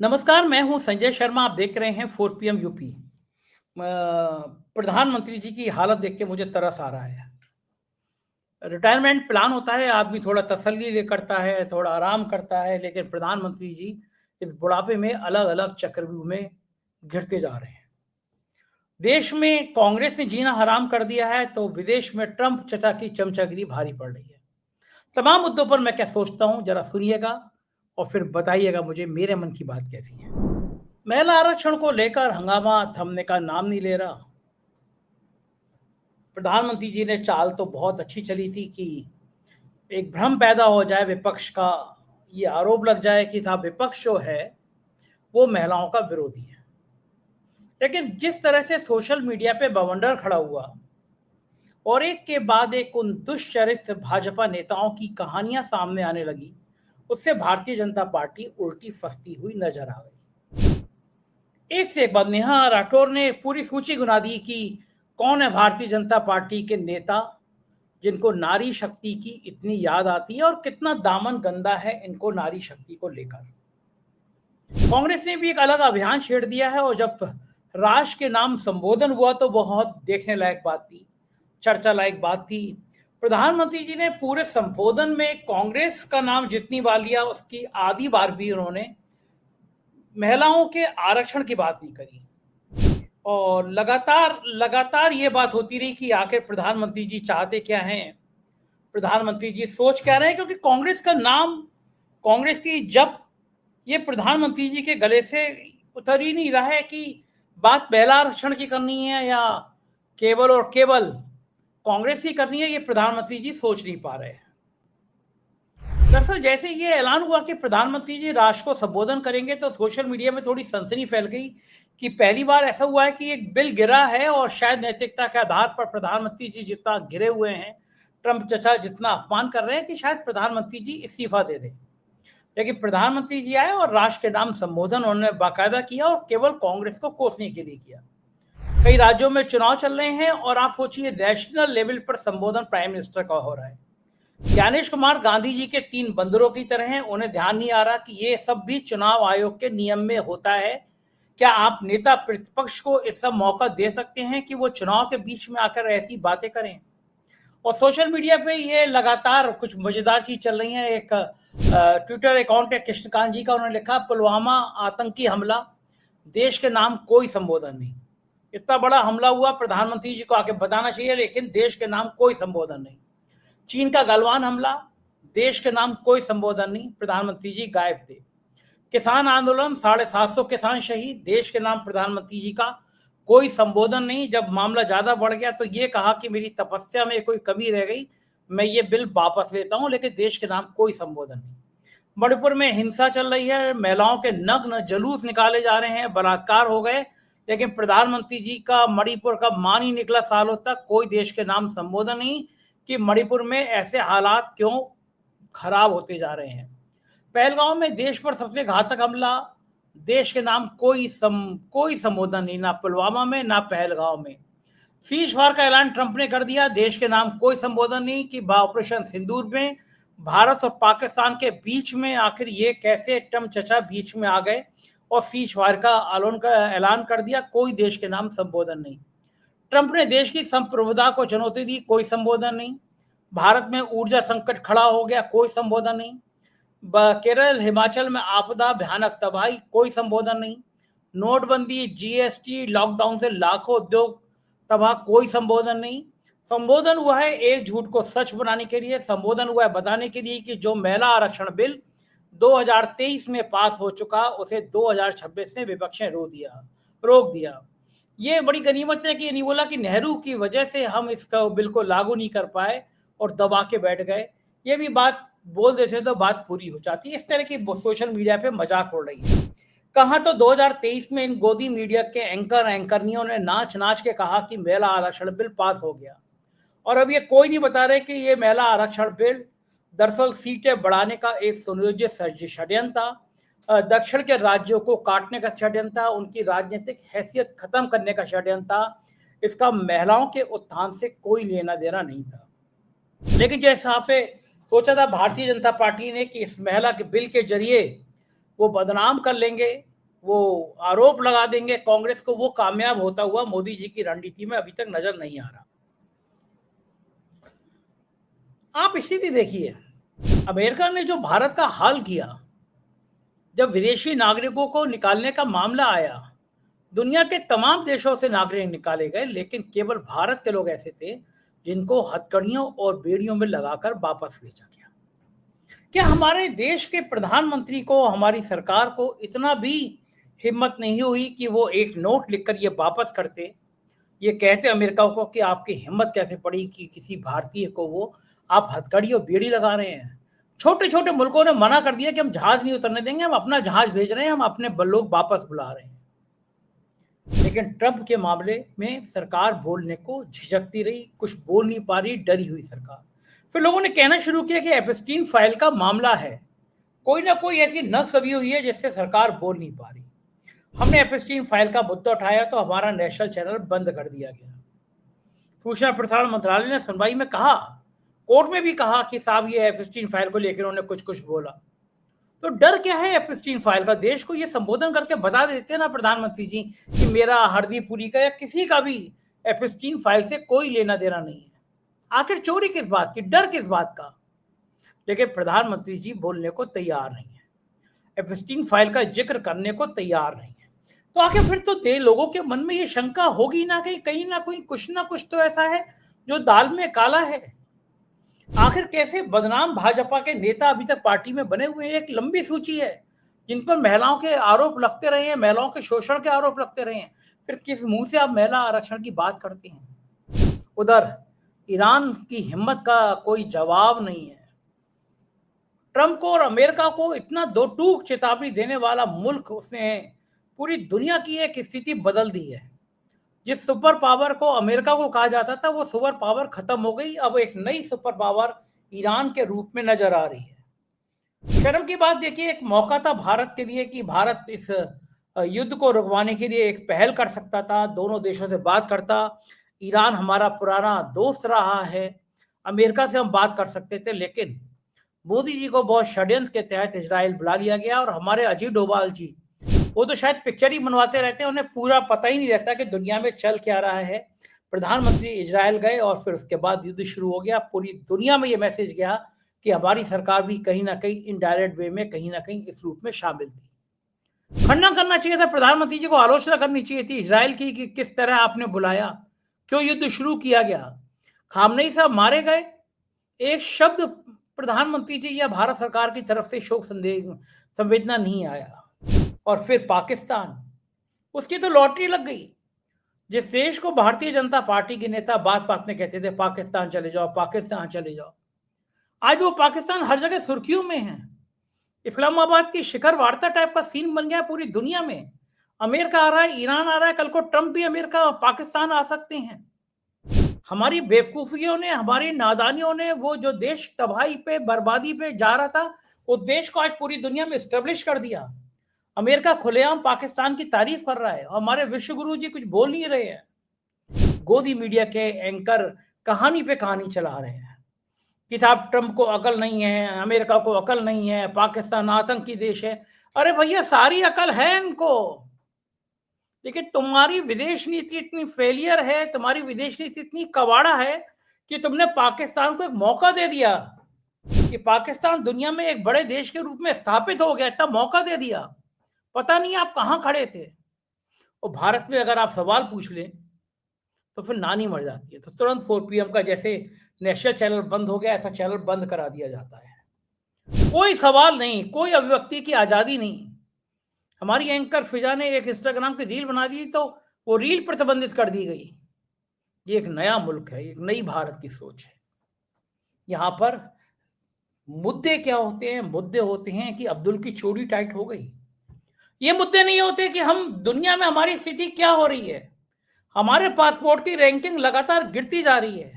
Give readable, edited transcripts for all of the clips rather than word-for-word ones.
नमस्कार, मैं हूं संजय शर्मा। आप देख रहे हैं 4 पीएम यूपी। प्रधानमंत्री जी की हालत देख के मुझे तरस आ रहा है। रिटायरमेंट प्लान होता है, आदमी थोड़ा तसल्ली ले करता है, थोड़ा आराम करता है, लेकिन प्रधानमंत्री जी इस बुढ़ापे में अलग-अलग चक्रव्यूह में घिरते जा रहे हैं। देश में कांग्रेस ने जीना हराम कर दिया है, तो विदेश में ट्रंप चचा की चमचागिरी भारी पड़ रही है। तमाम मुद्दों पर मैं क्या सोचता हूं, जरा सुनिएगा और फिर बताइएगा मुझे मेरे मन की बात कैसी है। महिला आरक्षण को लेकर हंगामा थमने का नाम नहीं ले रहा। प्रधानमंत्री जी ने चाल तो बहुत अच्छी चली थी कि एक भ्रम पैदा हो जाए विपक्ष का, ये आरोप लग जाए कि साहब विपक्ष जो है वो महिलाओं का विरोधी है। लेकिन जिस तरह से सोशल मीडिया पे बवंडर खड़ा हुआ और एक के बाद एक उन दुष्चरित्र भाजपा नेताओं की कहानियां सामने आने लगी, उससे भारतीय जनता पार्टी उल्टी फंसती हुई नजर आ गई। एक से एक बात, नेहा राठौर ने पूरी सूची गिना दी कि कौन है भारतीय जनता पार्टी के नेता जिनको नारी शक्ति की इतनी याद आती है और कितना दामन गंदा है इनको नारी शक्ति को लेकर। कांग्रेस ने भी एक अलग अभियान छेड़ दिया है और जब राष्ट्र के नाम संबोधन हुआ तो बहुत देखने लायक बात थी, चर्चा लायक बात थी। प्रधानमंत्री जी ने पूरे संबोधन में कांग्रेस का नाम जितनी बार लिया उसकी आधी बार भी उन्होंने महिलाओं के आरक्षण की बात नहीं करी। और लगातार लगातार ये बात होती रही कि आखिर प्रधानमंत्री जी चाहते क्या हैं, प्रधानमंत्री जी सोच क्या रहे हैं, क्योंकि कांग्रेस का नाम, कांग्रेस की जब ये प्रधानमंत्री जी के गले से उतर ही नहीं रहा है कि बात महिला आरक्षण की करनी है या केवल और केवल कांग्रेस की करनी है, ये प्रधानमंत्री जी सोच नहीं पा रहे हैं। दरअसल जैसे ये ऐलान हुआ कि प्रधानमंत्री जी राष्ट्र को संबोधन करेंगे तो सोशल मीडिया में थोड़ी सनसनी फैल गई कि पहली बार ऐसा हुआ है कि एक बिल गिरा है और शायद नैतिकता के आधार पर प्रधानमंत्री जी जितना गिरे हुए हैं, ट्रंप चचा जितना अपमान कर रहे हैं कि शायद प्रधानमंत्री जी इस्तीफा दे दें। लेकिन प्रधानमंत्री जी आए और राष्ट्र के नाम संबोधन उन्होंने बाकायदा किया और केवल कांग्रेस को कोसने के लिए किया। कई राज्यों में चुनाव चल रहे हैं और आप सोचिए नेशनल लेवल पर संबोधन प्राइम मिनिस्टर का हो रहा है। ज्ञानेश कुमार गांधी जी के 3 बंदरों की तरह हैं, उन्हें ध्यान नहीं आ रहा कि ये सब भी चुनाव आयोग के नियम में होता है। क्या आप नेता प्रतिपक्ष को ऐसा मौका दे सकते हैं कि वो चुनाव के बीच में आकर ऐसी बातें करें? और सोशल मीडिया पे ये लगातार कुछ मजेदार चीज चल रही है। एक ट्विटर अकाउंट है कृष्णकांत जी का, उन्होंने लिखा पुलवामा आतंकी हमला, देश के नाम कोई संबोधन नहीं। इतना बड़ा हमला हुआ, प्रधानमंत्री जी को आके बताना चाहिए, लेकिन देश के नाम कोई संबोधन नहीं। चीन का गलवान हमला, देश के नाम कोई संबोधन नहीं, प्रधानमंत्री जी गायब थे। किसान आंदोलन, 750 किसान शहीद, देश के नाम प्रधानमंत्री जी का कोई संबोधन नहीं। जब मामला ज्यादा बढ़ गया तो ये कहा कि मेरी तपस्या में कोई कमी रह गई, मैं ये बिल वापस लेता हूं, लेकिन देश के नाम कोई संबोधन नहीं। मणिपुर में हिंसा चल रही है, महिलाओं के नग्न जुलूस निकाले जा रहे हैं, बलात्कार हो गए, लेकिन प्रधानमंत्री जी का मणिपुर का मान ही निकला सालों तक। कोई देश के नाम संबोधन नहीं कि मणिपुर में ऐसे हालात क्यों खराब होते जा रहे हैं। पहलगांव में देश पर सबसे घातक हमला, देश के नाम कोई संबोधन नहीं, ना पुलवामा में ना पहलगांव में। सीज फायर का ऐलान ट्रंप ने कर दिया, देश के नाम कोई संबोधन नहीं कि ऑपरेशन सिंदूर में भारत और पाकिस्तान के बीच में आखिर ये कैसे ट्रंप चचा बीच में आ गए और सीज फायर का ऐलान कर दिया, कोई देश के नाम संबोधन नहीं। ट्रंप ने देश की संप्रभुता को चुनौती दी, कोई संबोधन नहीं। भारत में ऊर्जा संकट खड़ा हो गया, कोई संबोधन नहीं। केरल हिमाचल में आपदा भयानक तबाही, कोई संबोधन नहीं। नोटबंदी, जीएसटी, लॉकडाउन से लाखों उद्योग तबाह, कोई संबोधन नहीं। संबोधन हुआ है एक झूठ को सच बनाने के लिए, संबोधन हुआ है बताने के लिए कि जो महिला आरक्षण बिल 2023 में पास हो चुका उसे 2026 में विपक्ष ने रोक दिया। ये बड़ी गनीमत है कि ये नहीं बोला कि नेहरू की वजह से हम इस बिल को लागू नहीं कर पाए और दबा के बैठ गए। ये भी बात बोल देते तो बात पूरी हो जाती। इस तरह की सोशल मीडिया पे मजाक उड़ रही है। कहा तो 2023 में इन गोदी मीडिया के एंकरनियों ने नाच नाच के कहा कि महिला आरक्षण बिल पास हो गया, और अब ये कोई नहीं बता रहे कि ये महिला आरक्षण बिल दरअसल सीटें बढ़ाने का एक सुनियोजित षड्यंत्र था, दक्षिण के राज्यों को काटने का षड्यंत्र था, उनकी राजनीतिक हैसियत खत्म करने का षड्यंत्र था। इसका महिलाओं के उत्थान से कोई लेना देना नहीं था। लेकिन जिस हिसाब से सोचा था भारतीय जनता पार्टी ने कि इस महिला के बिल के जरिए वो बदनाम कर लेंगे वो आरोप लगा देंगे कांग्रेस को, वो कामयाब होता हुआ मोदी जी की रणनीति में अभी तक नजर नहीं आ रहा। आप स्थिति देखिए, अमेरिका ने जो भारत का हाल किया, जब विदेशी नागरिकों को निकालने का मामला आया, दुनिया के तमाम देशों से नागरिक निकाले गए, लेकिन केवल भारत के लोग ऐसे थे जिनको हथकड़ियों और बेड़ियों में लगाकर वापस भेजा गया। क्या हमारे देश के प्रधानमंत्री को, हमारी सरकार को इतना भी हिम्मत नहीं हुई कि वो एक नोट लिखकर ये वापस करते, ये कहते अमेरिका को कि आपकी हिम्मत कैसे पड़ी कि किसी भारतीय को वो आप हथकड़ी और बेड़ी लगा रहे हैं। छोटे छोटे मुल्कों ने मना कर दिया कि हम जहाज नहीं उतरने देंगे, हम अपना जहाज भेज रहे हैं, हम अपने लोग वापस बुला रहे हैं। लेकिन ट्रंप के मामले में सरकार बोलने को झिझकती रही, कुछ बोल नहीं पा रही, डरी हुई सरकार। फिर लोगों ने कहना शुरू किया कि एप्स्टीन फाइल का मामला है, कोई ना कोई ऐसी नस दबी हुई है जिससे सरकार बोल नहीं पा रही। हमने एप्स्टीन फाइल का मुद्दा उठाया तो हमारा नेशनल चैनल बंद कर दिया गया। सूचना प्रसारण मंत्रालय ने सुनवाई में कहा, कोर्ट में भी कहा कि साहब ये एप्स्टीन फाइल को लेकर उन्होंने कुछ कुछ बोला। तो डर क्या है एप्स्टीन फाइल का? देश को ये संबोधन करके बता देते हैं ना प्रधानमंत्री जी कि मेरा हरदीप पुरी का या किसी का भी एप्स्टीन फाइल से कोई लेना देना नहीं है। आखिर चोरी किस बात की, डर किस बात का? लेकिन प्रधानमंत्री जी बोलने को तैयार नहीं है, एप्स्टीन फाइल का जिक्र करने को तैयार नहीं है। तो आखिर फिर तो लोगों के मन में ये शंका होगी ना कि कहीं ना कहीं कुछ ना कुछ तो ऐसा है जो दाल में काला है। आखिर कैसे बदनाम भाजपा के नेता अभी तक पार्टी में बने हुए हैं? एक लंबी सूची है जिन पर महिलाओं के आरोप लगते रहे हैं, महिलाओं के शोषण के आरोप लगते रहे हैं। फिर किस मुंह से आप महिला आरक्षण की बात करते हैं? उधर ईरान की हिम्मत का कोई जवाब नहीं है। ट्रंप को और अमेरिका को इतना दो टूक चेतावनी देने वाला मुल्क, उसने पूरी दुनिया की एक स्थिति बदल दी है। जिस सुपर पावर को अमेरिका को कहा जाता था, वो सुपर पावर खत्म हो गई। अब एक नई सुपर पावर ईरान के रूप में नजर आ रही है। शर्म की बात देखिए, एक मौका था भारत के लिए कि भारत इस युद्ध को रुकवाने के लिए एक पहल कर सकता था, दोनों देशों से बात करता। ईरान हमारा पुराना दोस्त रहा है, अमेरिका से हम बात कर सकते थे, लेकिन मोदी जी को बहुत षड्यंत्र के तहत इजराइल बुला लिया गया। और हमारे अजीत डोभाल जी, वो तो शायद पिक्चर ही बनवाते रहते हैं, उन्हें पूरा पता ही नहीं रहता कि दुनिया में चल क्या रहा है। प्रधानमंत्री इजराइल गए और फिर उसके बाद युद्ध शुरू हो गया। पूरी दुनिया में ये मैसेज गया कि हमारी सरकार भी कहीं ना कहीं इनडायरेक्ट वे में कहीं ना कहीं इस रूप में शामिल थी। खंडन करना चाहिए था प्रधानमंत्री जी को, आलोचना करनी चाहिए थी इजराइल की कि किस तरह आपने बुलाया, क्यों युद्ध शुरू किया गया। खामनेई साहब मारे गए, एक शब्द प्रधानमंत्री जी या भारत सरकार की तरफ से शोक संवेदना नहीं आया। और फिर पाकिस्तान, उसकी तो लॉटरी लग गई। जिस देश को भारतीय जनता पार्टी के नेता बात बात में कहते थे पाकिस्तान चले जाओ, पाकिस्तान चले जाओ, आज वो पाकिस्तान हर जगह सुर्खियों में है। इस्लामाबाद की शिखर वार्ता टाइप का सीन बन गया पूरी दुनिया में। अमेरिका आ रहा है, ईरान आ रहा है, कल को ट्रंप भी अमेरिका पाकिस्तान आ सकते हैं। हमारी बेवकूफियों ने, हमारी नादानियों ने वो जो देश तबाही पे, बर्बादी पे जा रहा था, उस देश को आज पूरी दुनिया में स्टेब्लिश कर दिया। अमेरिका खुलेआम पाकिस्तान की तारीफ कर रहा है और हमारे विश्व गुरु जी कुछ बोल नहीं रहे हैं। गोदी मीडिया के एंकर कहानी पे कहानी चला रहे हैं कि साहब ट्रंप को अकल नहीं है, अमेरिका को अकल नहीं है, पाकिस्तान आतंकी देश है। अरे भैया, सारी अकल है इनको, लेकिन तुम्हारी विदेश नीति इतनी फेलियर है, तुम्हारी विदेश नीति इतनी कबाड़ा है कि तुमने पाकिस्तान को एक मौका दे दिया कि पाकिस्तान दुनिया में एक बड़े देश के रूप में स्थापित हो गया। इतना मौका दे दिया, पता नहीं आप कहां खड़े थे। और भारत में अगर आप सवाल पूछ लें तो फिर नानी मर जाती है। तो तुरंत 4 PM का जैसे नेशनल चैनल बंद हो गया, ऐसा चैनल बंद करा दिया जाता है। कोई सवाल नहीं, कोई अभिव्यक्ति की आजादी नहीं। हमारी एंकर फिजा ने एक इंस्टाग्राम की रील बना दी तो वो रील प्रतिबंधित कर दी गई। ये एक नया मुल्क है, एक नई भारत की सोच है। यहां पर मुद्दे क्या होते हैं? मुद्दे होते हैं कि अब्दुल की चोरी टाइट हो गई। ये मुद्दे नहीं होते कि हम दुनिया में हमारी स्थिति क्या हो रही है। हमारे पासपोर्ट की रैंकिंग लगातार गिरती जा रही है,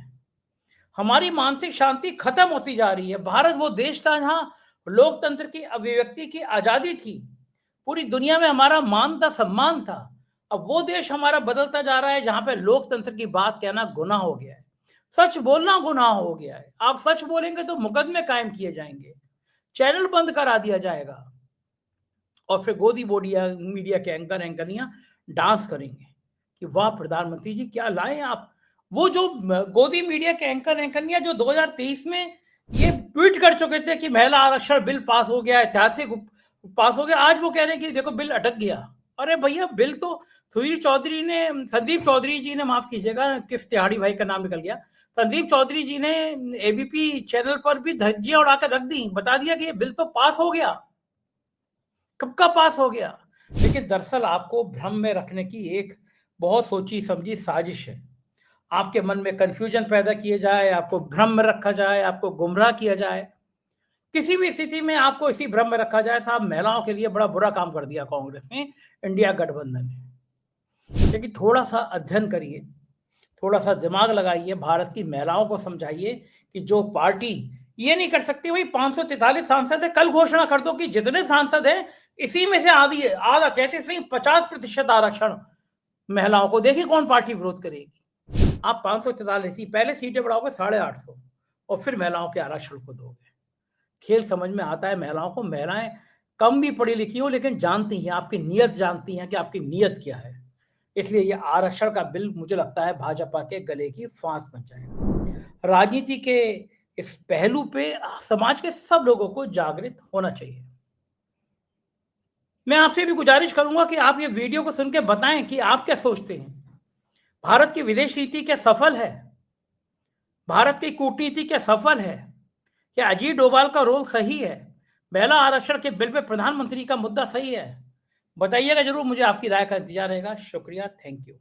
हमारी मानसिक शांति खत्म होती जा रही है। भारत वो देश था जहां लोकतंत्र की, अभिव्यक्ति की आजादी थी, पूरी दुनिया में हमारा मान था, सम्मान था। अब वो देश हमारा बदलता जा रहा है जहां पे लोकतंत्र की बात कहना गुनाह हो गया है, सच बोलना गुनाह हो गया है। आप सच बोलेंगे तो मुकदमे कायम किए जाएंगे, चैनल बंद करा दिया जाएगा। और फिर गोदी बोडिया मीडिया के एंकर एंकरियां डांस करेंगे कि वाह प्रधानमंत्री जी क्या लाए आप। वो जो गोदी मीडिया के एंकर एंकरियां जो 2023 में ये ट्वीट कर चुके थे कि महिला आरक्षण बिल पास हो गया, ऐतिहासिक पास हो गया, आज वो कह रहे हैं कि देखो बिल अटक गया। अरे भैया बिल तो संदीप चौधरी जी ने, माफ कीजिएगा किस तिहाड़ी भाई का नाम निकल गया, संदीप चौधरी जी ने एबीपी चैनल पर भी धज्जियां उड़ाकर रख दी, बता दिया कि ये बिल तो पास हो गया। कब का पास हो गया? लेकिन दरअसल आपको भ्रम में रखने की एक बहुत सोची समझी साजिश है। आपके मन में कंफ्यूजन पैदा किए जाए, आपको भ्रम में रखा जाए, आपको गुमराह किया जाए। किसी भी स्थिति में आपको इसी भ्रम में रखा जाए। साहब महिलाओं के लिए बड़ा बुरा काम कर दिया कांग्रेस ने, इंडिया गठबंधन ने। लेकिन थोड़ा सा अध्ययन करिए, थोड़ा सा दिमाग लगाइए, भारत की महिलाओं को समझाइए कि जो पार्टी ये नहीं कर सकती, भाई 543 सांसद है, कल घोषणा कर दो कि जितने सांसद हैं इसी में से आधा 33-50% आरक्षण महिलाओं को, देखिए कौन पार्टी विरोध करेगी। आप 543 पहले सीटें बढ़ाओगे 850 और फिर महिलाओं के आरक्षण को दोगे। खेल समझ में आता है महिलाओं को। महिलाएं कम भी पढ़ी लिखी हो लेकिन जानती हैं, आपकी नीयत जानती हैं कि आपकी नीयत क्या है। इसलिए ये आरक्षण का बिल मुझे लगता है भाजपा के गले की फांस बन जाएगा। राजनीति के इस पहलू पे समाज के सब लोगों को जागृत होना चाहिए। मैं आपसे भी गुजारिश करूंगा कि आप ये वीडियो को सुन के बताएं कि आप क्या सोचते हैं। भारत की विदेश नीति क्या सफल है? भारत की कूटनीति क्या सफल है? क्या अजीत डोभाल का रोल सही है? महिला आरक्षण के बिल पे प्रधानमंत्री का मुद्दा सही है? बताइएगा जरूर, मुझे आपकी राय का इंतजार रहेगा। शुक्रिया, थैंक यू।